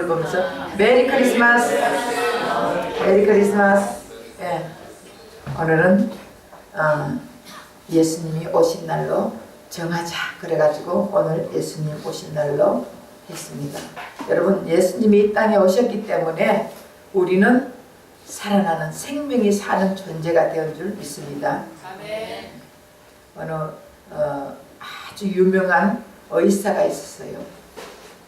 얼굴을 보면서 메리 크리스마스, 메리 크리스마스. 예. 오늘은 예수님이 오신 날로 정하자 그래가지고 오늘 예수님 오신 날로 했습니다. 여러분, 예수님이 이 땅에 오셨기 때문에 우리는 살아나는 생명이 사는 존재가 되었 줄 믿습니다. 아멘. 어느 아주 유명한 의사가 있었어요.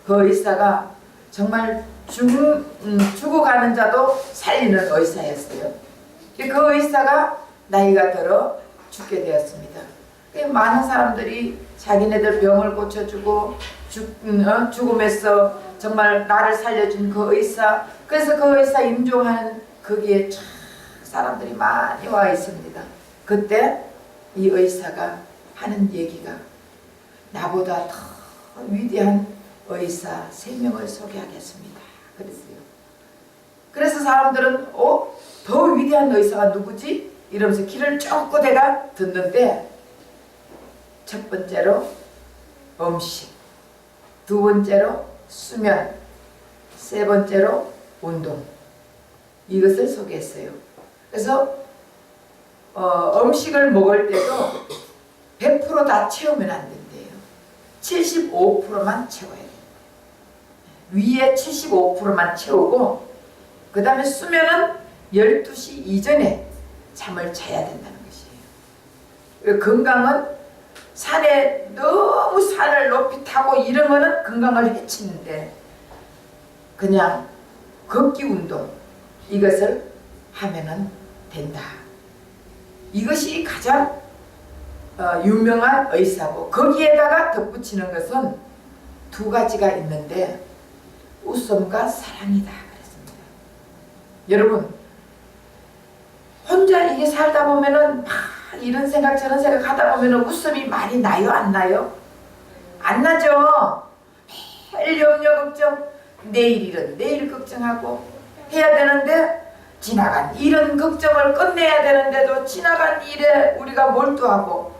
그 의사가 정말 죽어가는 자도 살리는 의사였어요. 그 의사가 나이가 들어 죽게 되었습니다. 많은 사람들이 자기네들 병을 고쳐주고 죽음에서 정말 나를 살려준 그 의사, 그래서 그 의사 임종하는 거기에 쫙 사람들이 많이 와 있습니다. 그때 이 의사가 하는 얘기가 나보다 더 위대한 의사 3명을 소개하겠습니다. 그랬어요. 그래서 사람들은 더 위대한 의사가 누구지? 이러면서 귀를 쫑긋 대가 듣는데 첫 번째로 음식, 두 번째로 수면, 세 번째로 운동, 이것을 소개했어요. 그래서 음식을 먹을 때도 100% 다 채우면 안 된대요. 75%만 채워야 돼요. 위에 75%만 채우고, 그 다음에 수면은 12시 이전에 잠을 자야 된다는 것이에요. 건강은 산에 너무 산을 높이 타고 이런 거는 건강을 해치는데, 그냥 걷기 운동, 이것을 하면은 된다. 이것이 가장 유명한 의사고, 거기에다가 덧붙이는 것은 2가지가 있는데 웃음과 사랑이다 그랬습니다. 여러분, 혼자 이게 살다 보면은 막 이런 생각 저런 생각 하다 보면은 웃음이 많이 나요, 안 나요? 안 나죠. 매일 염려 걱정, 내일 일은 내일 걱정하고 해야 되는데, 지나간 일은 걱정을 끝내야 되는데도 지나간 일에 우리가 몰두하고,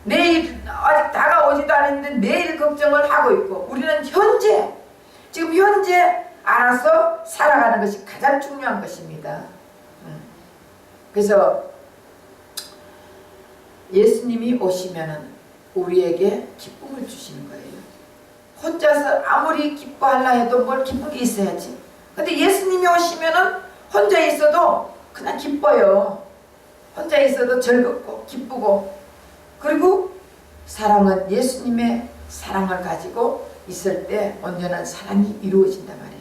내일 아직 다가오지도 않았는데 내일 걱정을 하고 있고, 우리는 현재, 지금 현재 알아서 살아가는 것이 가장 중요한 것입니다. 그래서 예수님이 오시면은 우리에게 기쁨을 주시는 거예요. 혼자서 아무리 기뻐하려 해도 뭘 기쁜 게 있어야지. 근데 예수님이 오시면은 혼자 있어도 그냥 기뻐요. 혼자 있어도 즐겁고 기쁘고, 그리고 사랑은 예수님의 사랑을 가지고 있을 때 온전한 사랑이 이루어진단 말이에요.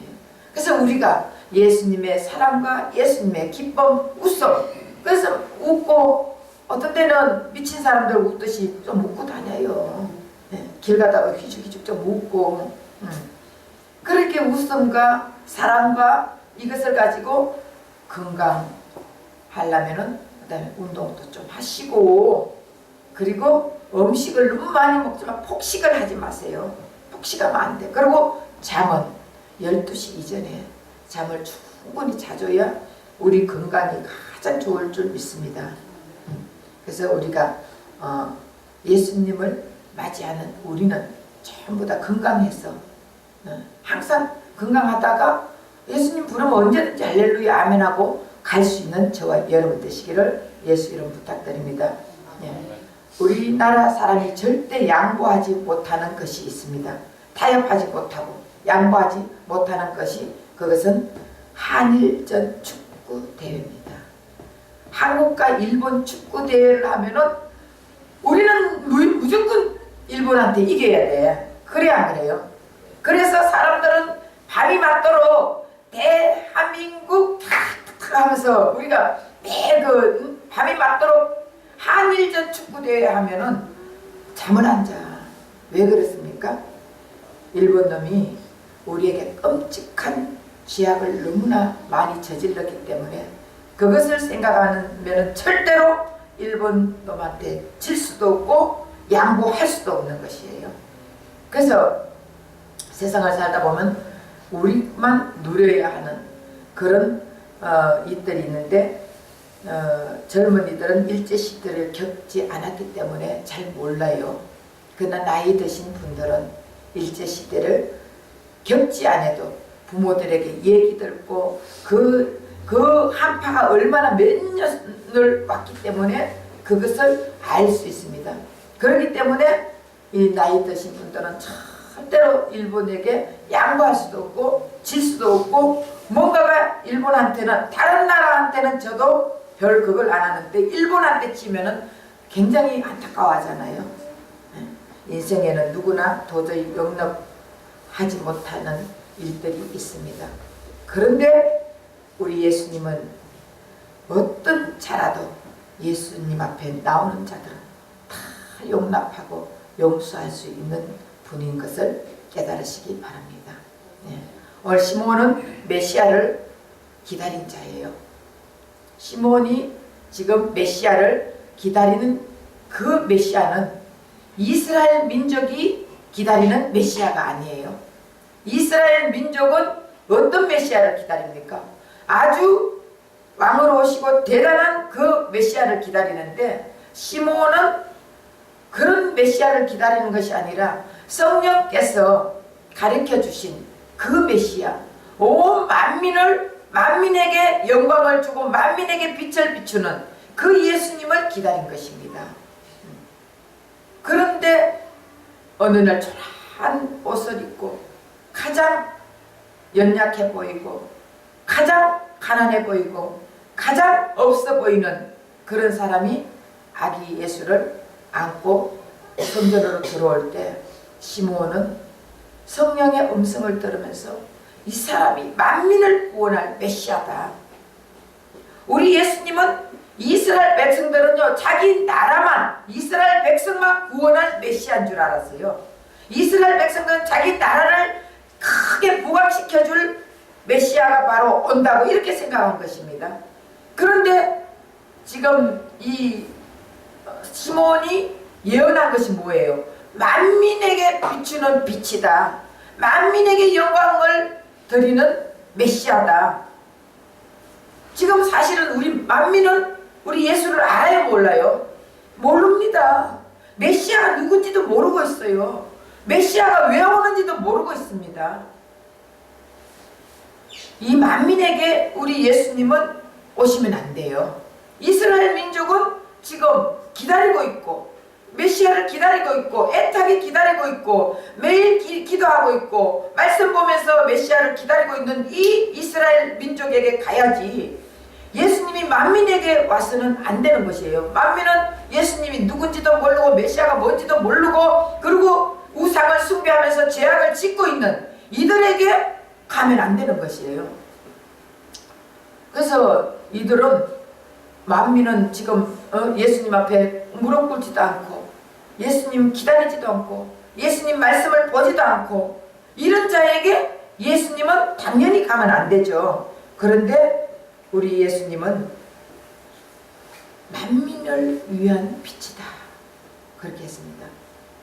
그래서 우리가 예수님의 사랑과 예수님의 기쁨, 웃음, 그래서 웃고, 어떤 때는 미친 사람들 웃듯이 좀 웃고 다녀요. 네, 길 가다가 휘죽휘죽 좀 웃고, 그렇게 웃음과 사랑과 이것을 가지고 건강하려면은 그 다음에 운동도 좀 하시고, 그리고 음식을 너무 많이 먹지만 폭식을 하지 마세요. 폭식하면 안 돼. 그리고 잠은 12시 이전에 잠을 충분히 자줘야 우리 건강이 가장 좋을 줄 믿습니다. 그래서 우리가 예수님을 맞이하는 우리는 전부 다 건강해서 항상 건강하다가 예수님 부르면 언제든지 할렐루야 아멘하고 갈 수 있는 저와 여러분 되시기를 예수 이름 부탁드립니다. 우리나라 사람이 절대 양보하지 못하는 것이 있습니다. 타협하지 못하고 양보하지 못하는 것이, 그것은 한일전 축구 대회입니다. 한국과 일본 축구 대회를 하면은 우리는 무조건 일본한테 이겨야 돼. 그래 안 그래요? 그래서 사람들은 밤이 맞도록 대한민국 하면서 우리가 매일 밤이 맞도록 한일전 축구대회 하면은 잠을 안 자. 왜 그렇습니까? 일본 놈이 우리에게 끔찍한 죄악을 너무나 많이 저질렀기 때문에 그것을 생각하면 절대로 일본 놈한테 질 수도 없고 양보할 수도 없는 것이에요. 그래서 세상을 살다 보면 우리만 누려야 하는 그런 일들이 있는데, 젊은이들은 일제시대를 겪지 않았기 때문에 잘 몰라요. 그러나 나이 드신 분들은 일제시대를 겪지 않아도 부모들에게 얘기 듣고 그 한파가 얼마나 몇 년을 왔기 때문에 그것을 알 수 있습니다. 그렇기 때문에 이 나이 드신 분들은 절대로 일본에게 양보할 수도 없고 질 수도 없고, 뭔가가 일본한테는, 다른 나라한테는 져도 별 그걸 안 하는데 일본한테 지면은 굉장히 안타까워하잖아요. 인생에는 누구나 도저히 용납하지 못하는 일들이 있습니다. 그런데 우리 예수님은 어떤 자라도 예수님 앞에 나오는 자들은 다 용납하고 용서할 수 있는 분인 것을 깨달으시기 바랍니다. 오늘 시몬은 메시아를 기다린 자예요. 시몬이 지금 메시아를 기다리는 그 메시아는 이스라엘 민족이 기다리는 메시아가 아니에요. 이스라엘 민족은 어떤 메시아를 기다립니까? 아주 왕으로 오시고 대단한 그 메시아를 기다리는데, 시몬은 그런 메시아를 기다리는 것이 아니라 성령께서 가르쳐 주신 그 메시아, 온 만민에게 영광을 주고 만민에게 빛을 비추는 그 예수님을 기다린 것입니다. 그런데 어느 날 초라한 옷을 입고 가장 연약해 보이고 가장 가난해 보이고 가장 없어 보이는 그런 사람이 아기 예수를 안고 성전으로 들어올 때, 시므온은 성령의 음성을 들으면서 이 사람이 만민을 구원할 메시아다. 우리 예수님은 이스라엘 백성들은요, 자기 나라만, 이스라엘 백성만 구원할 메시아인 줄 알았어요. 이스라엘 백성들은 자기 나라를 크게 부각시켜줄 메시아가 바로 온다고 이렇게 생각한 것입니다. 그런데 지금 이 시몬이 예언한 것이 뭐예요? 만민에게 비추는 빛이다. 만민에게 영광을 드리는 메시아다. 지금 사실은 우리 만민은 우리 예수를 알아요, 몰라요? 모릅니다. 메시아가 누군지도 모르고 있어요. 메시아가 왜 오는지도 모르고 있습니다. 이 만민에게 우리 예수님은 오시면 안 돼요. 이스라엘 민족은 지금 기다리고 있고, 메시아를 기다리고 있고, 애타게 기다리고 있고, 매일 기도하고 있고, 말씀 보면서 메시아를 기다리고 있는 이 이스라엘 민족에게 가야지, 예수님이 만민에게 와서는 안 되는 것이에요. 만민은 예수님이 누군지도 모르고 메시아가 뭔지도 모르고, 그리고 우상을 숭배하면서 죄악을 짓고 있는 이들에게 가면 안 되는 것이에요. 그래서 이들은, 만민은 지금 예수님 앞에 무릎 꿇지도 않고 예수님 기다리지도 않고 예수님 말씀을 보지도 않고, 이런 자에게 예수님은 당연히 가면 안 되죠. 그런데 우리 예수님은 만민을 위한 빛이다, 그렇게 했습니다.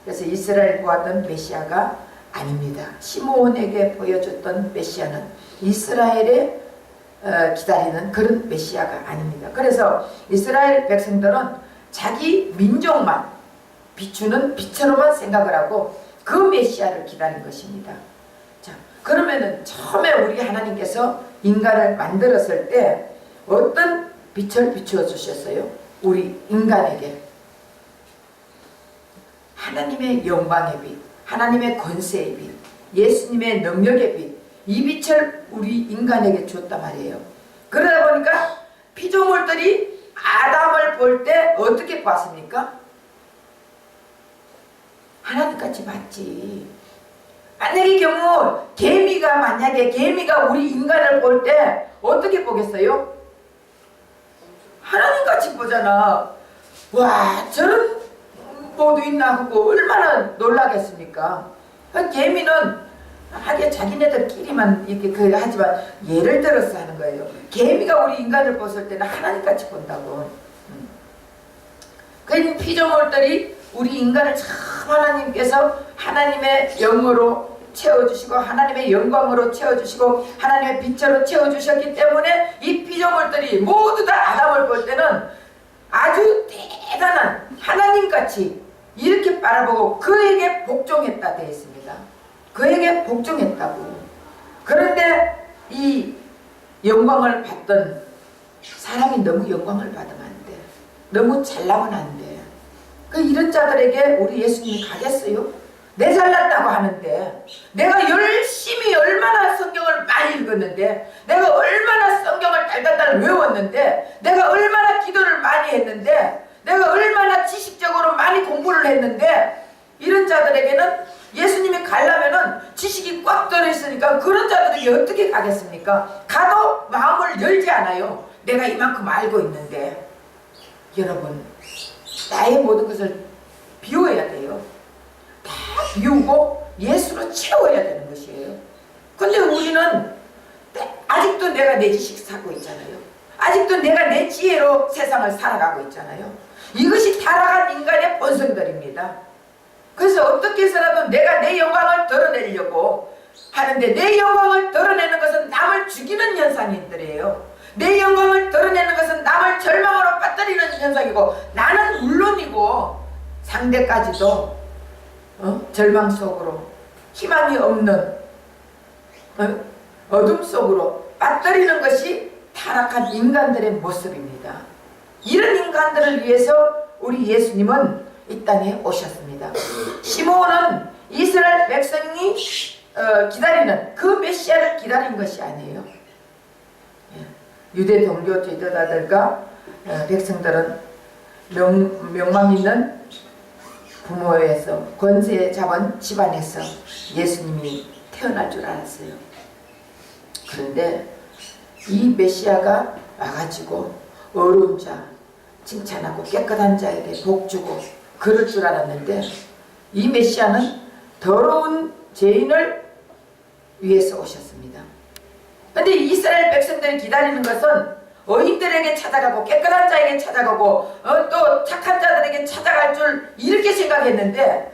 그래서 이스라엘 보았던 메시아가 아닙니다. 시므온에게 보여줬던 메시아는 이스라엘에 기다리는 그런 메시아가 아닙니다. 그래서 이스라엘 백성들은 자기 민족만 비추는 빛으로만 생각을 하고 그 메시아를 기다린 것입니다. 자, 그러면은 처음에 우리 하나님께서 인간을 만들었을 때 어떤 빛을 비추어 주셨어요? 우리 인간에게 하나님의 영광의 빛, 하나님의 권세의 빛, 예수님의 능력의 빛, 이 빛을 우리 인간에게 줬단 말이에요. 그러다 보니까 피조물들이 아담을 볼 때 어떻게 봤습니까? 하나님같이 봤지. 만약의 경우 개미가 우리 인간을 볼 때 어떻게 보겠어요? 하나님같이 보잖아. 와, 저런 모두 있나 하고 얼마나 놀라겠습니까? 개미는 하게 자기네들끼리만 이렇게 하지만, 예를 들어서 하는 거예요. 개미가 우리 인간을 봤을 때는 하나님같이 본다고. 그 피조물들이 우리 인간을 참 하나님께서 하나님의 영으로 채워주시고 하나님의 영광으로 채워주시고 하나님의 빛으로 채워주셨기 때문에 이 피조물들이 모두 다 아담을 볼 때는 아주 대단한 하나님같이 이렇게 바라보고 그에게 복종했다 되어 있습니다. 그에게 복종했다고. 그런데 이 영광을 받던 사람이 너무 영광을 받으면 안 돼. 너무 잘나면 안 돼. 이런 자들에게 우리 예수님이 가겠어요? 내 잘났다고 하는데, 내가 열심히 얼마나 성경을 많이 읽었는데, 내가 얼마나 성경을 달달달 외웠는데, 내가 얼마나 기도를 많이 했는데, 내가 얼마나 지식적으로 많이 공부를 했는데, 이런 자들에게는 예수님이 가려면은 지식이 꽉 들어있으니까 그런 자들에게 어떻게 가겠습니까? 가도 마음을 열지 않아요. 내가 이만큼 알고 있는데. 여러분, 나의 모든 것을 비워야 돼요. 다 비우고 예수로 채워야 되는 것이에요. 근데 우리는 아직도 내가 내 지식 사고 있잖아요. 아직도 내가 내 지혜로 세상을 살아가고 있잖아요. 이것이 타락한 인간의 본성들입니다. 그래서 어떻게 해서라도 내가 내 영광을 드러내려고 하는데, 내 영광을 드러내는 것은 남을 죽이는 현상들이에요. 내 영광을 드러내는 것은 남을 절망으로 빠뜨리는 현상이고, 나는 물론이고 상대까지도 절망 속으로, 희망이 없는 어둠 속으로 빠뜨리는 것이 타락한 인간들의 모습입니다. 이런 인간들을 위해서 우리 예수님은 이 땅에 오셨습니다. 시므온은 이스라엘 백성이 기다리는 그 메시아를 기다린 것이 아니에요. 유대 동교 지도자들과 백성들은 명망 있는 부모에서 권세 잡은 집안에서 예수님이 태어날 줄 알았어요. 그런데 이 메시아가 와가지고 어려운 자 칭찬하고 깨끗한 자에게 복 주고 그럴 줄 알았는데, 이 메시아는 더러운 죄인을 위해서 오셨습니다. 그런데 이스라엘 백성들이 기다리는 것은 어인들에게 찾아가고 깨끗한 자에게 찾아가고 또 착한 자들에게 찾아갈 줄 이렇게 생각했는데,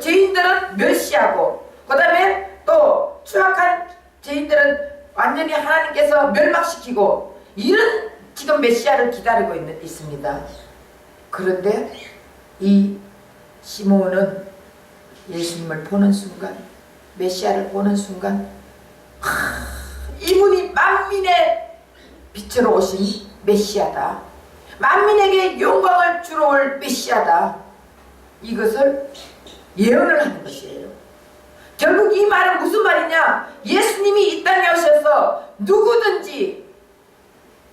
죄인들은 멸시하고 그 다음에 또 추악한 죄인들은 완전히 하나님께서 멸망시키고, 이런 지금 메시아를 기다리고 있습니다. 그런데 이 시므온은 예수님을 보는 순간, 메시아를 보는 순간, 이분이 만민의 빛으로 오신 메시아다, 만민에게 영광을 주러 올 메시아다, 이것을 예언을 하는 것이에요. 결국 이 말은 무슨 말이냐? 예수님이 이 땅에 오셔서 누구든지,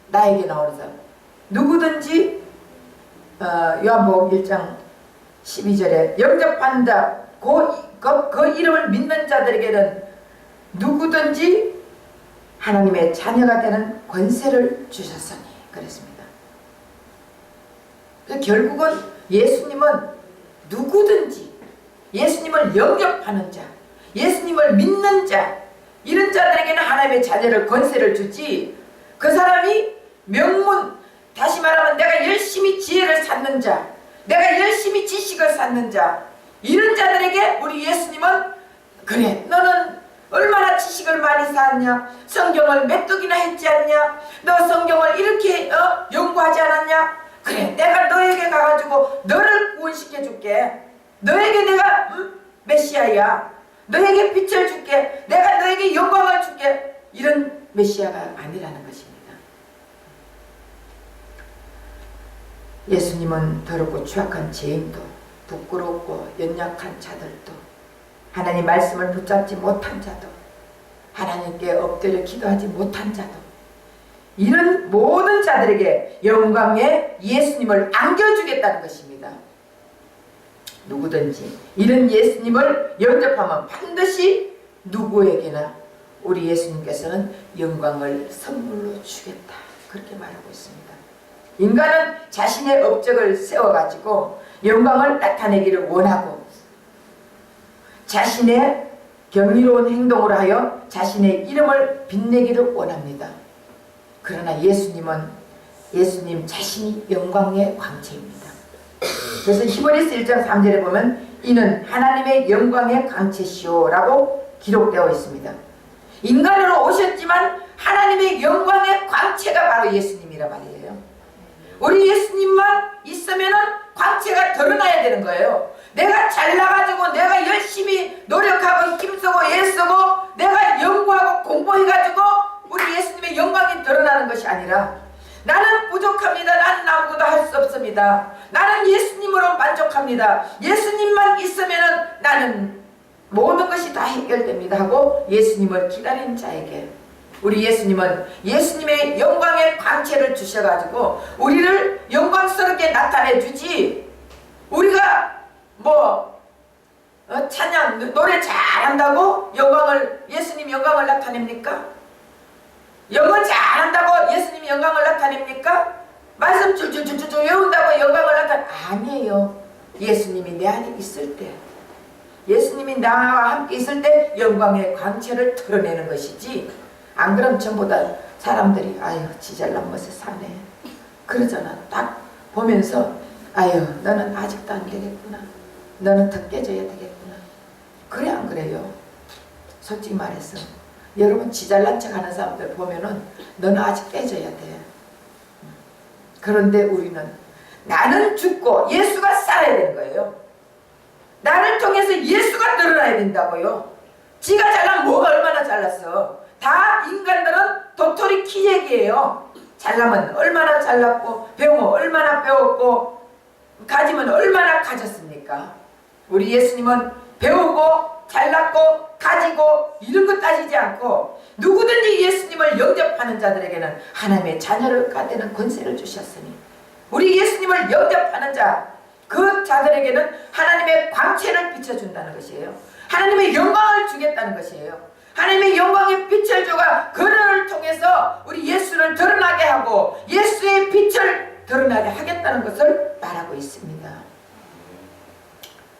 나에게 나오는 사람, 누구든지 요한복음 1장 12절에 영접한 자, 그 이름을 믿는 자들에게는 누구든지 하나님의 자녀가 되는 권세를 주셨으니 그랬습니다. 결국은 예수님은 누구든지, 예수님을 영접하는 자, 예수님을 믿는 자, 이런 자들에게는 하나님의 자녀를 권세를 주지, 그 사람이 명문, 다시 말하면 내가 열심히 지혜를 쌓는 자, 내가 열심히 지식을 쌓는 자, 이런 자들에게 우리 예수님은 그래, 너는 얼마나 지식을 많이 쌓았냐, 성경을 메뚜기나 했지 않냐, 너 성경을 이렇게 연구하지 않았냐, 그래, 내가 너에게 가가지고 너를 구원시켜 줄게, 너에게 내가 메시아야, 너에게 빛을 줄게, 내가 너에게 영광을 줄게, 이런 메시아가 아니라는 것입니다. 예수님은 더럽고 추악한 죄인도, 부끄럽고 연약한 자들도, 하나님 말씀을 붙잡지 못한 자도, 하나님께 엎드려 기도하지 못한 자도, 이런 모든 자들에게 영광의 예수님을 안겨주겠다는 것입니다. 누구든지 이런 예수님을 영접하면 반드시 누구에게나 우리 예수님께서는 영광을 선물로 주겠다, 그렇게 말하고 있습니다. 인간은 자신의 업적을 세워가지고 영광을 나타내기를 원하고, 자신의 경이로운 행동으로 하여 자신의 이름을 빛내기를 원합니다. 그러나 예수님 자신이 영광의 광채입니다. 그래서 히브리서 1장 3절에 보면 이는 하나님의 영광의 광채시오 라고 기록되어 있습니다. 인간으로 오셨지만 하나님의 영광의 광채가 바로 예수님이라 말이에요. 우리 예수님만 있으면은 광채가 드러나야 되는 거예요. 내가 잘나가지고 내가 열심히 노력하고 힘쓰고 애쓰고 내가 연구하고 공부해가지고 우리 예수님의 영광이 드러나는 것이 아니라 나는 부족합니다. 나는 아무것도 할 수 없습니다. 나는 예수님으로 만족합니다. 예수님만 있으면 나는 모든 것이 다 해결됩니다 하고 예수님을 기다리는 자에게 우리 예수님은 예수님의 영광의 광채를 주셔가지고 우리를 영광스럽게 나타내 주지, 우리가 찬양 노래 잘한다고 예수님 영광을 나타냅니까? 영어 잘한다고 예수님 영광을 나타냅니까? 말씀 줄줄줄줄 외운다고 영광을 아니에요. 예수님이 내 안에 있을 때, 예수님이 나와 함께 있을 때 영광의 광채를 드러내는 것이지, 안 그럼 전부 다 사람들이 아유 지잘난 것에 사네 그러잖아. 딱 보면서 아유 너는 아직도 안 되겠구나, 너는 더 깨져야 되겠구나. 그래 안 그래요? 솔직히 말해서 여러분 지잘난 척 하는 사람들 보면은 너는 아직 깨져야 돼. 그런데 우리는 나는 죽고 예수가 살아야 되는 거예요. 나를 통해서 예수가 드러나야 된다고요. 지가 잘나면 뭐가 얼마나 잘났어. 다 인간들은 도토리 키재기예요. 잘나면 얼마나 잘났고 배우면 얼마나 배웠고 가지면 얼마나 가졌습니까? 우리 예수님은 배우고 잘났고 가지고 이런 것 따지지 않고 누구든지 예수님을 영접하는 자들에게는 하나님의 자녀가 되는 권세를 주셨으니 우리 예수님을 영접하는 그 자들에게는 하나님의 광채를 비춰준다는 것이에요. 하나님의 영광을 주겠다는 것이에요. 하나님의 영광의 빛을 주가 그를 통해서 우리 예수를 드러나게 하고 예수의 빛을 드러나게 하겠다는 것을 말하고 있습니다.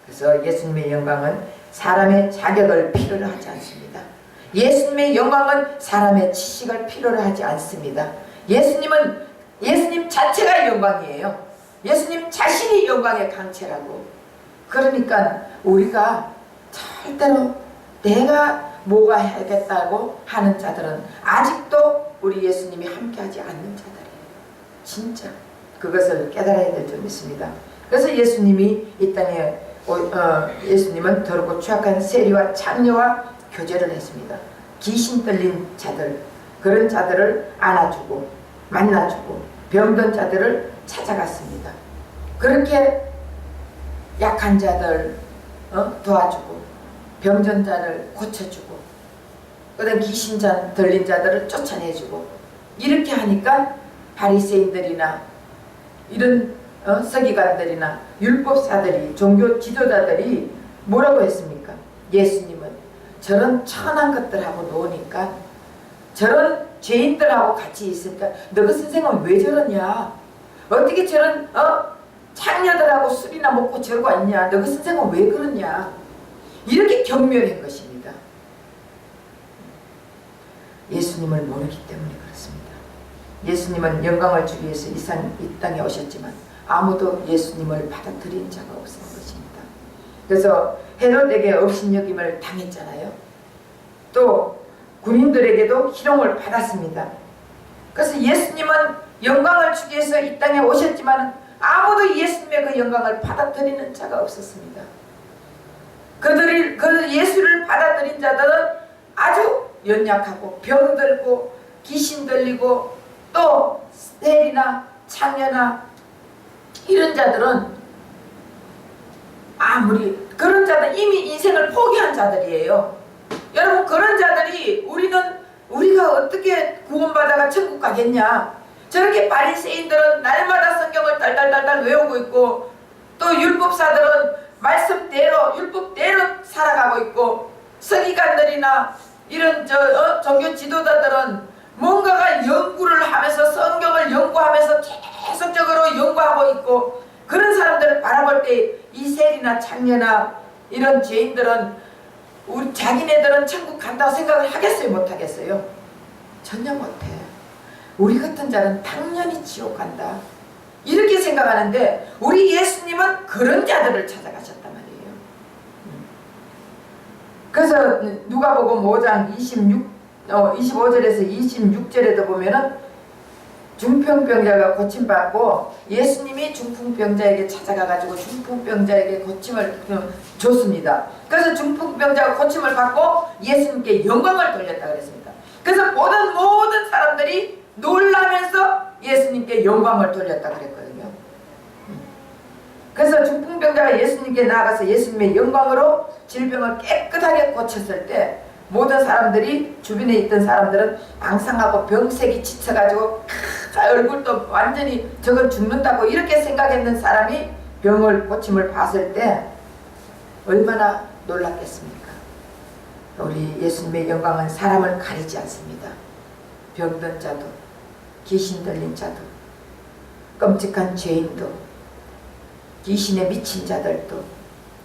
그래서 예수님의 영광은 사람의 자격을 필요로 하지 않습니다. 예수님의 영광은 사람의 지식을 필요로 하지 않습니다. 예수님 자체가 영광이에요. 예수님 자신이 영광의 강체라고. 그러니까 우리가 절대로 내가 뭐가 해야겠다고 하는 자들은 아직도 우리 예수님이 함께하지 않는 자들이에요. 진짜 그것을 깨달아야 될 줄 믿습니다. 그래서 예수님이 이 땅에 예수님은 더럽고 추악한 세리와 창녀와 교제를 했습니다. 귀신 들린 자들, 그런 자들을 안아주고 만나주고 병든 자들을 찾아갔습니다. 그렇게 약한 자들 도와주고 병든 자를 고쳐주고 그다음 귀신 들린 자들을 쫓아내주고 이렇게 하니까 바리새인들이나 이런 서기관들이나 율법사들이 종교 지도자들이 뭐라고 했습니까? 예수님은 저런 천한 것들하고 노니까 저런 죄인들하고 같이 있으니까 너그 선생은 왜 저러냐? 어떻게 저런 창녀들하고 술이나 먹고 저러고 왔냐? 너그 선생은 왜 그러냐? 이렇게 경멸한 것입니다. 예수님을 모르기 때문에 그렇습니다. 예수님은 영광을 주기 위해서 이 땅에 오셨지만 아무도 예수님을 받아들인 자가 없는 것입니다. 그래서 헤롯에게 업신여김을 당했잖아요. 또 군인들에게도 희롱을 받았습니다. 그래서 예수님은 영광을 주기 위해서 이 땅에 오셨지만 아무도 예수님의 그 영광을 받아들이는 자가 없었습니다. 그 예수를 받아들인 자들은 아주 연약하고 병들고 귀신 들리고 또 세리나 창녀나 이런 자들은 아무리 그런 자들 이미 인생을 포기한 자들이에요. 여러분 그런 자들이 우리가 어떻게 구원받아가 천국 가겠냐? 저렇게 바리새인들은 날마다 성경을 달달달달 외우고 있고 또 율법사들은 말씀대로 율법대로 살아가고 있고 서기관들이나 이런 종교 지도자들은 뭔가가 연구를 하면서 성경을 연구하면서 계속적으로 연구하고 있고 그런 사람들을 바라볼 때 이 세리나 창녀나 이런 죄인들은 자기네들은 천국 간다고 생각을 하겠어요? 못하겠어요? 전혀 못해. 우리 같은 자는 당연히 지옥 간다 이렇게 생각하는데 우리 예수님은 그런 자들을 찾아가셨단 말이에요. 그래서 누가복음 5장 25절에서 26절에도 보면은 중풍병자가 고침받고 예수님이 중풍병자에게 찾아가가지고 중풍병자에게 고침을 줬습니다. 그래서 중풍병자가 고침을 받고 예수님께 영광을 돌렸다 그랬습니다. 그래서 모든 사람들이 놀라면서 예수님께 영광을 돌렸다 그랬거든요. 그래서 중풍병자가 예수님께 나아가서 예수님의 영광으로 질병을 깨끗하게 고쳤을 때 모든 사람들이, 주변에 있던 사람들은 앙상하고 병색이 지쳐가지고 얼굴도 완전히 저건 죽는다고 이렇게 생각했는 사람이 병을 고침을 봤을 때 얼마나 놀랐겠습니까? 우리 예수님의 영광은 사람을 가리지 않습니다. 병든 자도, 귀신 들린 자도, 끔찍한 죄인도, 귀신에 미친 자들도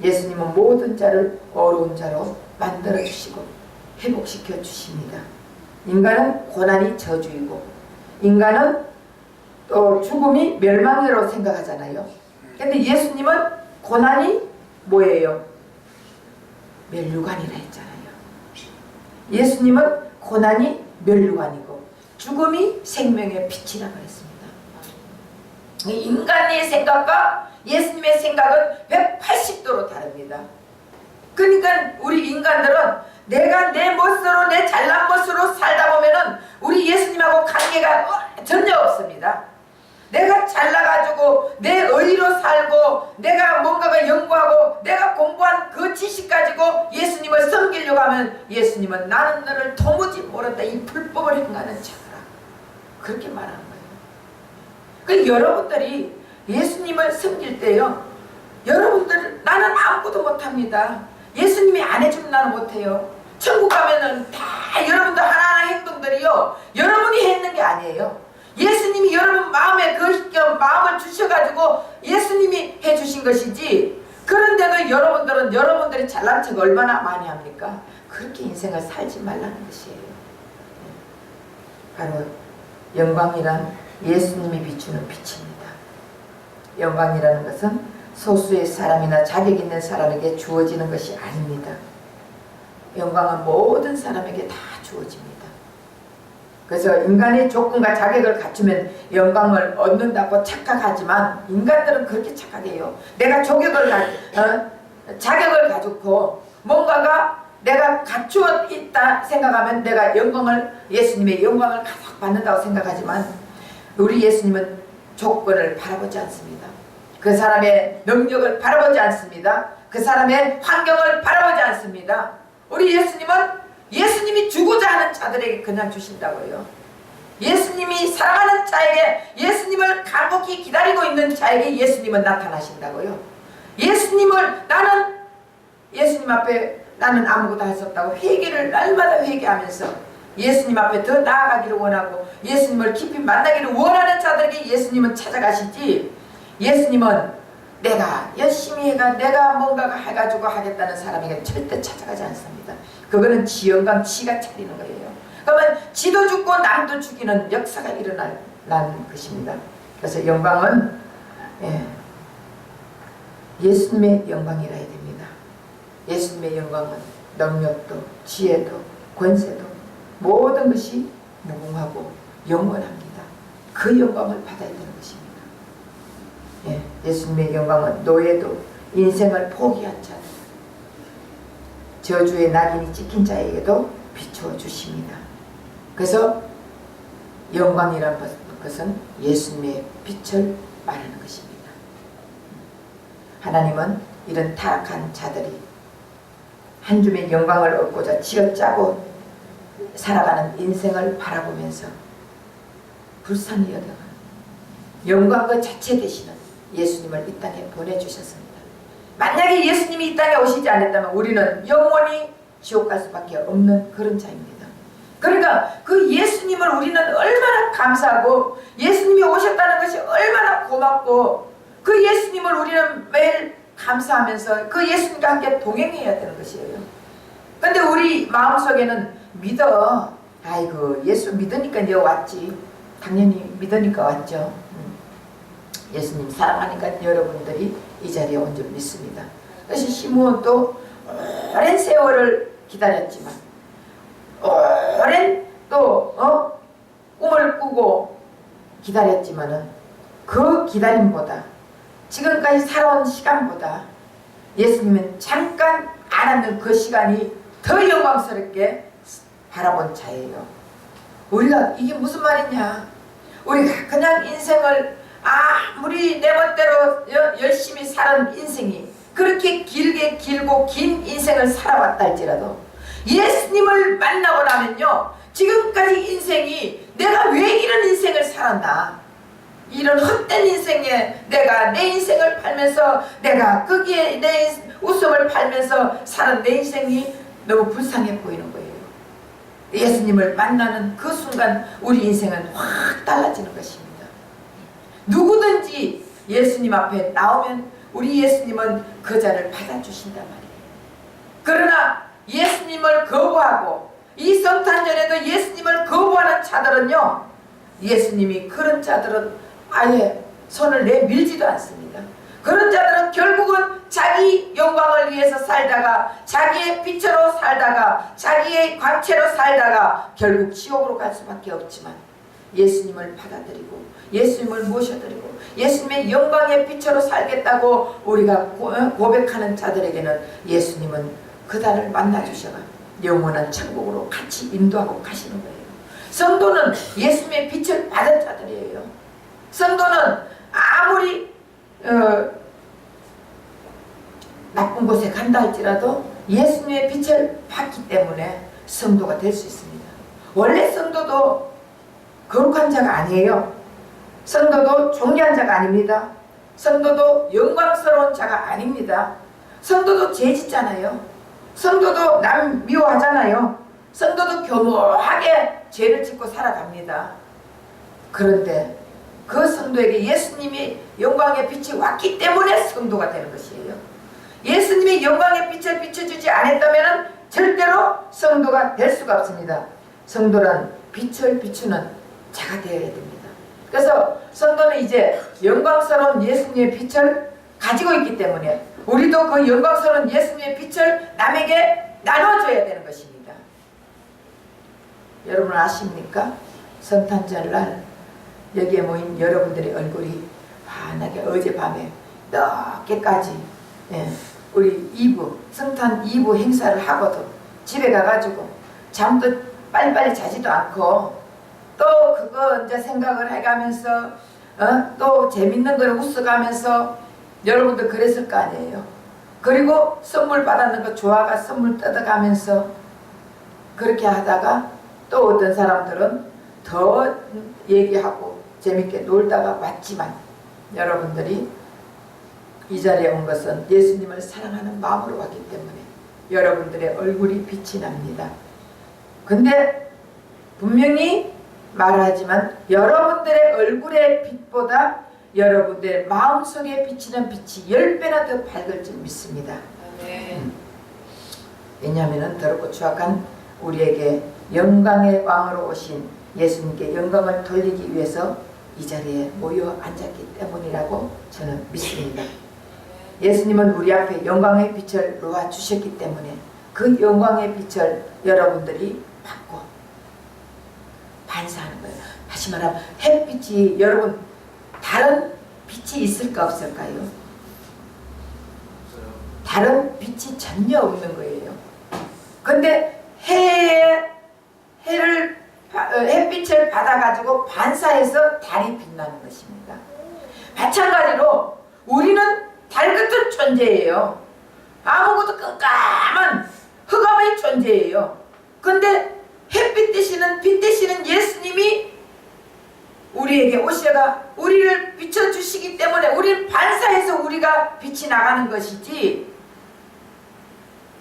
예수님은 모든 자를 어려운 자로 만들어주시고 회복시켜 주십니다. 인간은 고난이 저주이고 인간은 또 죽음이 멸망이라고 생각하잖아요. 근데 예수님은 고난이 뭐예요? 멸류관이라 했잖아요. 예수님은 고난이 멸류관이고 죽음이 생명의 빛이라고 했습니다. 인간의 생각과 예수님의 생각은 180도로 다릅니다. 그러니까 우리 인간들은 내가 내 멋으로, 내 잘난 멋으로 살다 보면은 우리 예수님하고 관계가 전혀 없습니다. 내가 잘나가지고 내 의로 살고 내가 뭔가가 연구하고 내가 공부한 그 지식 가지고 예수님을 섬기려고 하면 예수님은 나는 너를 도무지 모른다, 이 불법을 행하는 자라, 그렇게 말하는 거예요. 그 여러분들이 예수님을 섬길 때요, 여러분들 나는 아무것도 못합니다. 예수님이 안 해주면 나는 못해요. 천국 가면은 다 여러분들 하나하나 행동들이요 여러분이 했는 게 아니에요. 예수님이 여러분 마음에 그 마음을 주셔가지고 예수님이 해주신 것이지, 그런데도 여러분들은 여러분들이 잘난 척 얼마나 많이 합니까? 그렇게 인생을 살지 말라는 것이에요. 바로 영광이란 예수님이 비추는 빛입니다. 영광이라는 것은 소수의 사람이나 자격 있는 사람에게 주어지는 것이 아닙니다. 영광은 모든 사람에게 다 주어집니다. 그래서 인간의 조건과 자격을 갖추면 영광을 얻는다고 착각하지만 인간들은 그렇게 착각해요. 내가 자격을 가지고 뭔가가 내가 갖추어 있다 생각하면 내가 영광을, 예수님의 영광을 가득 받는다고 생각하지만 우리 예수님은 조건을 바라보지 않습니다. 그 사람의 능력을 바라보지 않습니다. 그 사람의 환경을 바라보지 않습니다. 우리 예수님은 예수님이 주고자 하는 자들에게 그냥 주신다고요. 예수님이 사랑하는 자에게, 예수님을 간곡히 기다리고 있는 자에게 예수님은 나타나신다고요. 예수님을, 나는 예수님 앞에 나는 아무것도 할 수 없다고 회개를 날마다 회개하면서 예수님 앞에 더 나아가기를 원하고 예수님을 깊이 만나기를 원하는 자들에게 예수님은 찾아가시지, 예수님은 내가 열심히 해가 내가 뭔가가 해가지고 하겠다는 사람에게 절대 찾아가지 않습니다. 그거는 지 영광 지가 차리는 거예요. 그러면 지도 죽고 남도 죽이는 역사가 일어나는 것입니다. 그래서 영광은 예수님의 영광이라 해야 됩니다. 예수님의 영광은 능력도 지혜도 권세도 모든 것이 무궁하고 영원합니다. 그 영광을 받아야 되는 것입니다. 예수님의 영광은 노예도 인생을 포기한 자, 저주의 낙인이 찍힌 자에게도 비추어 주십니다. 그래서 영광이란 것은 예수님의 빛을 말하는 것입니다. 하나님은 이런 타락한 자들이 한 줌의 영광을 얻고자 쥐어짜고 살아가는 인생을 바라보면서 불쌍히 여겨가 영광 그 자체 되시는 예수님을 이 땅에 보내주셨습니다. 만약에 예수님이 이 땅에 오시지 않았다면 우리는 영원히 지옥 갈 수밖에 없는 그런 자입니다. 그러니까 그 예수님을 우리는 얼마나 감사하고 예수님이 오셨다는 것이 얼마나 고맙고 그 예수님을 우리는 매일 감사하면서 그 예수님과 함께 동행해야 되는 것이에요. 근데 우리 마음속에는 믿어. 아이고 예수 믿으니까 내가 왔지. 당연히 믿으니까 왔죠. 예수님 사랑하니까 여러분들이 이 자리에 온 줄 믿습니다. 그래서 시므온도 오랜 세월을 기다렸지만 오랜 또 꿈을 꾸고 기다렸지만은 그 기다림보다 지금까지 살아온 시간보다 예수님은 잠깐 알았는 그 시간이 더 영광스럽게 바라본 자예요. 우리가 이게 무슨 말이냐? 우리가 그냥 인생을 아무리 내 멋대로 열심히 사는 인생이 그렇게 길고 긴 인생을 살아왔다 할지라도 예수님을 만나고 나면요, 지금까지 인생이 내가 왜 이런 인생을 살았나, 이런 헛된 인생에 내가 내 인생을 팔면서 내가 거기에 내 웃음을 팔면서 사는 내 인생이 너무 불쌍해 보이는 거예요. 예수님을 만나는 그 순간 우리 인생은 확 달라지는 것입니다. 누구든지 예수님 앞에 나오면 우리 예수님은 그 자를 받아주신단 말이에요. 그러나 예수님을 거부하고 이 성탄절에도 예수님을 거부하는 자들은요, 예수님이 그런 자들은 아예 손을 내밀지도 않습니다. 그런 자들은 결국은 자기 영광을 위해서 살다가 자기의 빛으로 살다가 자기의 광채로 살다가 결국 지옥으로 갈 수밖에 없지만, 예수님을 받아들이고 예수님을 모셔드리고 예수님의 영광의 빛으로 살겠다고 우리가 고백하는 자들에게는 예수님은 그달을 만나주셔가 영원한 천국으로 같이 인도하고 가시는 거예요. 성도는 예수님의 빛을 받은 자들이에요. 성도는 아무리 나쁜 곳에 간다 할지라도 예수님의 빛을 받기 때문에 성도가 될 수 있습니다. 원래 성도도 거룩한 자가 아니에요. 성도도 존귀한 자가 아닙니다. 성도도 영광스러운 자가 아닙니다. 성도도 죄 짓잖아요. 성도도 남 미워하잖아요. 성도도 교묘하게 죄를 짓고 살아갑니다. 그런데 그 성도에게 예수님이 영광의 빛이 왔기 때문에 성도가 되는 것이에요. 예수님이 영광의 빛을 비춰주지 않았다면 절대로 성도가 될 수가 없습니다. 성도란 빛을 비추는 자가 되어야 됩니다. 그래서 성도는 이제 영광스러운 예수님의 빛을 가지고 있기 때문에 우리도 그 영광스러운 예수님의 빛을 남에게 나눠줘야 되는 것입니다. 여러분 아십니까? 성탄절날 여기에 모인 여러분들의 얼굴이 환하게 어젯밤에 늦게까지 우리 2부 성탄 2부 행사를 하고도 집에 가가지고 잠도 빨리빨리 자지도 않고 또 그거 이제 생각을 해가면서 또 재밌는 걸 웃어가면서 여러분도 그랬을 거 아니에요. 그리고 선물 받았는 거 좋아가 선물 뜯어가면서 그렇게 하다가 또 어떤 사람들은 더 얘기하고 재밌게 놀다가 왔지만, 여러분들이 이 자리에 온 것은 예수님을 사랑하는 마음으로 왔기 때문에 여러분들의 얼굴이 빛이 납니다. 근데 분명히 말하지만 여러분들의 얼굴의 빛보다 여러분들의 마음속에 비치는 빛이 10배나 더 밝을 줄 믿습니다. 왜냐하면 더럽고 추악한 우리에게 영광의 왕으로 오신 예수님께 영광을 돌리기 위해서 이 자리에 모여 앉았기 때문이라고 저는 믿습니다. 예수님은 우리 앞에 영광의 빛을 놓아주셨기 때문에 그 영광의 빛을 여러분들이 받고 반사하는 거예요. 다시 말하면 햇빛이 여러분 다른 빛이 있을까 없을까요? 다른 빛이 전혀 없는 거예요. 근데 햇빛을 받아가지고 반사해서 달이 빛나는 것입니다. 마찬가지로 우리는 달 같은 존재예요. 아무것도 깜깜한 흑암의 존재예요. 근데 햇빛 되시는 빛 되시는 예수님이 우리에게 오셔가 우리를 비춰주시기 때문에 우리를 반사해서 우리가 빛이 나가는 것이지,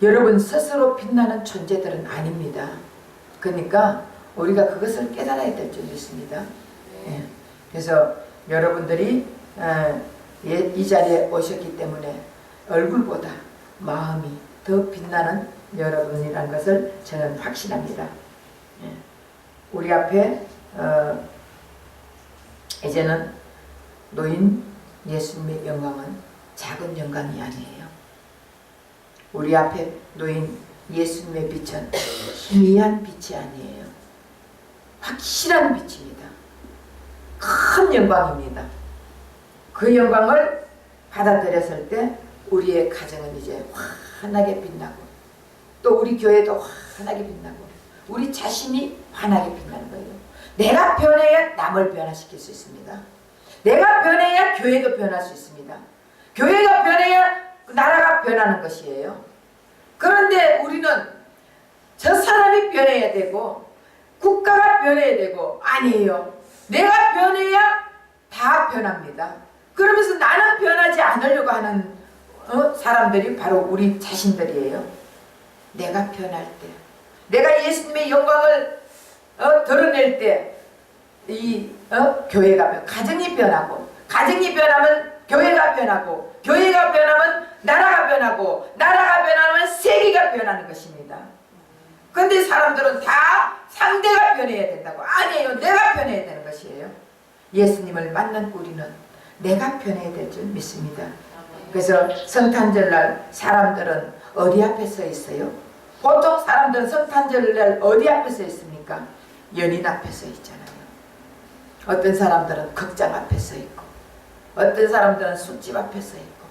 여러분 스스로 빛나는 존재들은 아닙니다. 그러니까 우리가 그것을 깨달아야 될 줄 믿습니다. 그래서 여러분들이 이 자리에 오셨기 때문에 얼굴보다 마음이 더 빛나는 여러분이라는 것을 저는 확신합니다. 우리 앞에 이제는 노인 예수님의 영광은 작은 영광이 아니에요. 우리 앞에 노인 예수님의 빛은 희미한 빛이 아니에요. 확실한 빛입니다. 큰 영광입니다. 그 영광을 받아들였을 때 우리의 가정은 이제 환하게 빛나고, 또 우리 교회도 환하게 빛나고, 우리 자신이 환하게 빛나는 거예요. 내가 변해야 남을 변화시킬 수 있습니다. 내가 변해야 교회도 변할 수 있습니다. 교회가 변해야 나라가 변하는 것이에요. 그런데 우리는 저 사람이 변해야 되고 국가가 변해야 되고, 아니에요. 내가 변해야 다 변합니다. 그러면서 나는 변하지 않으려고 하는 사람들이 바로 우리 자신들이에요. 내가 변할 때, 내가 예수님의 영광을 드러낼 때, 교회가 가정이 변하고, 가정이 변하면 교회가 변하고, 교회가 변하면 나라가 변하고, 나라가 변하면 세계가 변하는 것입니다. 그런데 사람들은 다 상대가 변해야 된다고. 아니에요. 내가 변해야 되는 것이에요. 예수님을 만난 우리는 내가 변해야 될 줄 믿습니다. 그래서 성탄절날 사람들은 어디 앞에 서 있어요? 보통 사람들은 성탄절날 어디 앞에 서 있습니까? 연인 앞에 서 있잖아요. 어떤 사람들은 극장 앞에 서 있고, 어떤 사람들은 술집 앞에 서 있고,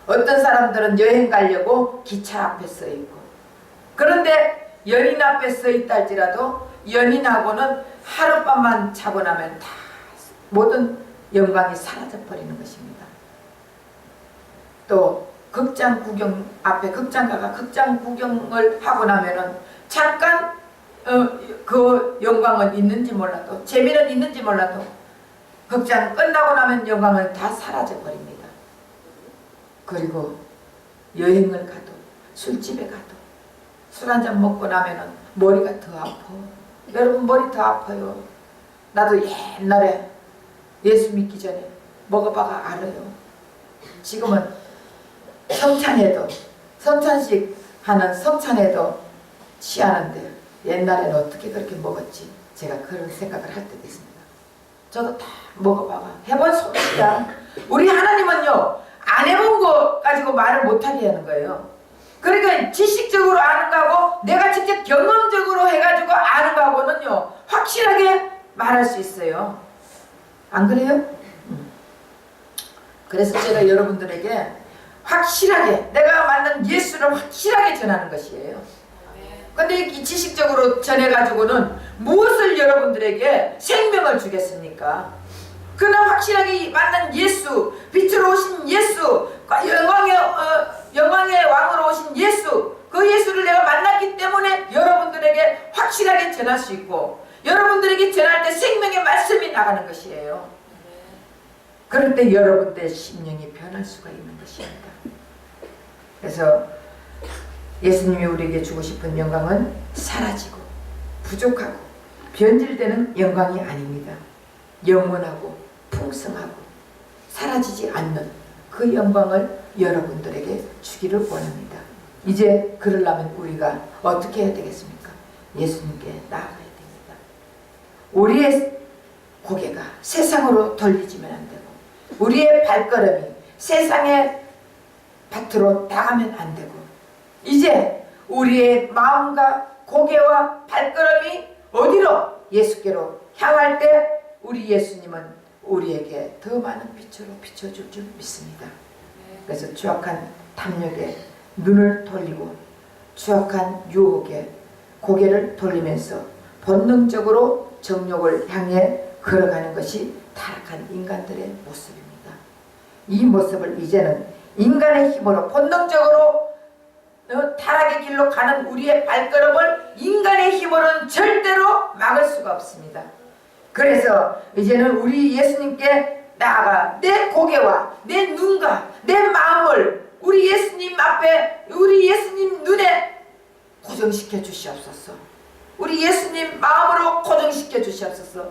어떤 사람들은 여행 가려고 기차 앞에 서 있고. 그런데 연인 앞에 서 있다 할지라도 연인하고는 하룻밤만 자고 나면 다 모든 영광이 사라져 버리는 것입니다. 또 극장 구경 앞에 극장가가 극장 구경을 하고 나면은 잠깐 그 영광은 있는지 몰라도, 재미는 있는지 몰라도 극장 끝나고 나면 영광은 다 사라져 버립니다. 그리고 여행을 가도, 술집에 가도 술 한잔 먹고 나면은 머리가 더 아파. 여러분, 머리 더 아파요. 나도 옛날에 예수 믿기 전에 먹어봐가 알아요. 지금은 성찬에도, 성찬식 하는 성찬에도 취하는데, 옛날에는 어떻게 그렇게 먹었지? 제가 그런 생각을 할 때도 있습니다. 저도 다 먹어봐가 해본 솜씨야. 우리 하나님은요, 안 해본 거 가지고 말을 못하게 하는 거예요. 그러니까 지식적으로 아는 거하고 내가 직접 경험적으로 해가지고 아는 거하고는요, 확실하게 말할 수 있어요. 안 그래요? 그래서 제가 여러분들에게 확실하게, 내가 만난 예수를 확실하게 전하는 것이에요. 근데 이 지식적으로 전해가지고는 무엇을 여러분들에게 생명을 주겠습니까? 그러나 확실하게 만난 예수, 빛으로 오신 예수, 영광의 왕으로 오신 예수, 그 예수를 내가 만났기 때문에 여러분들에게 확실하게 전할 수 있고, 여러분들에게 전할 때 생명의 말씀이 나가는 것이에요. 그럴 때 여러분들의 심령이 변할 수가 있는 것입니다. 그래서 예수님이 우리에게 주고 싶은 영광은 사라지고 부족하고 변질되는 영광이 아닙니다. 영원하고 풍성하고 사라지지 않는 그 영광을 여러분들에게 주기를 원합니다. 이제 그러려면 우리가 어떻게 해야 되겠습니까? 예수님께 나아가야 됩니다. 우리의 고개가 세상으로 돌리지면 안 되고, 우리의 발걸음이 세상의 밭으로 나가면 안 되고, 이제 우리의 마음과 고개와 발걸음이 어디로? 예수께로 향할 때 우리 예수님은 우리에게 더 많은 빛으로 비춰줄 줄 믿습니다. 그래서 추악한 탐욕에 눈을 돌리고 추악한 유혹에 고개를 돌리면서 본능적으로 정욕을 향해 걸어가는 것이 타락한 인간들의 모습입니다. 이 모습을 이제는 인간의 힘으로 본능적으로 타락의 길로 가는 우리의 발걸음을 인간의 힘으로는 절대로 막을 수가 없습니다. 그래서 이제는 우리 예수님께 나아가 내 고개와 내 눈과 내 마음을 우리 예수님 앞에, 우리 예수님 눈에 고정시켜 주시옵소서. 우리 예수님 마음으로 고정시켜 주시옵소서.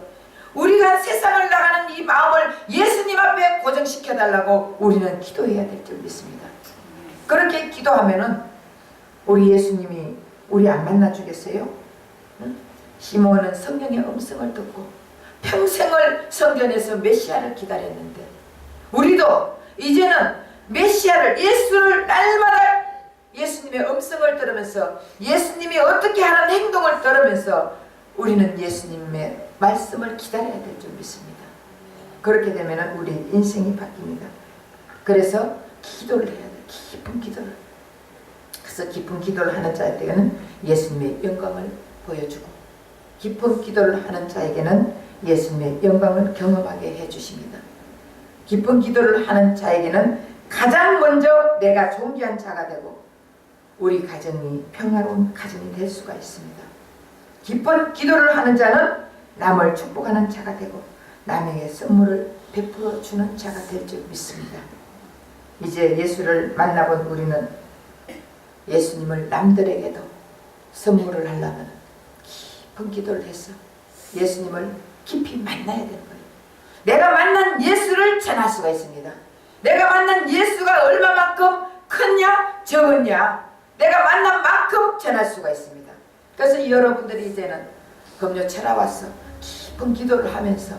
우리가 세상을 나가는 이 마음을 예수님 앞에 고정시켜 달라고 우리는 기도해야 될 줄 믿습니다. 그렇게 기도하면은 우리 예수님이 우리 안 만나 주겠어요? 응? 시몬은 성령의 음성을 듣고 평생을 성전에서 메시아를 기다렸는데, 우리도 이제는 메시아를, 예수를 날마다 예수님의 음성을 들으면서 예수님이 어떻게 하는 행동을 들으면서 우리는 예수님의 말씀을 기다려야 될 줄 믿습니다. 그렇게 되면 우리 인생이 바뀝니다. 그래서 기도를 해야 돼요. 깊은 기도를. 그래서 깊은 기도를 하는 자에게는 예수님의 영광을 보여주고, 깊은 기도를 하는 자에게는 예수님의 영광을 경험하게 해주십니다. 깊은 기도를 하는 자에게는 가장 먼저 내가 존귀한 자가 되고 우리 가정이 평화로운 가정이 될 수가 있습니다. 깊은 기도를 하는 자는 남을 축복하는 자가 되고 남에게 선물을 베풀어 주는 자가 될 줄 믿습니다. 이제 예수를 만나본 우리는 예수님을 남들에게도 선물을 하려면 깊은 기도를 해서 예수님을 깊이 만나야 되는 거예요. 내가 만난 예수를 전할 수가 있습니다. 내가 만난 예수가 얼마만큼 크냐 적었냐 내가 만난 만큼 전할 수가 있습니다. 그래서 여러분들이 이제는 금요 찾아와서 깊은 기도를 하면서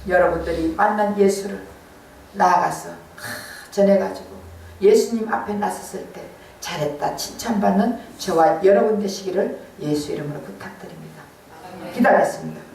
여러분들이 만난 예수를 나아가서 전해가지고 예수님 앞에 나섰을 때 잘했다 칭찬받는 저와 여러분 되시기를 예수 이름으로 부탁드립니다. 기다렸습니다.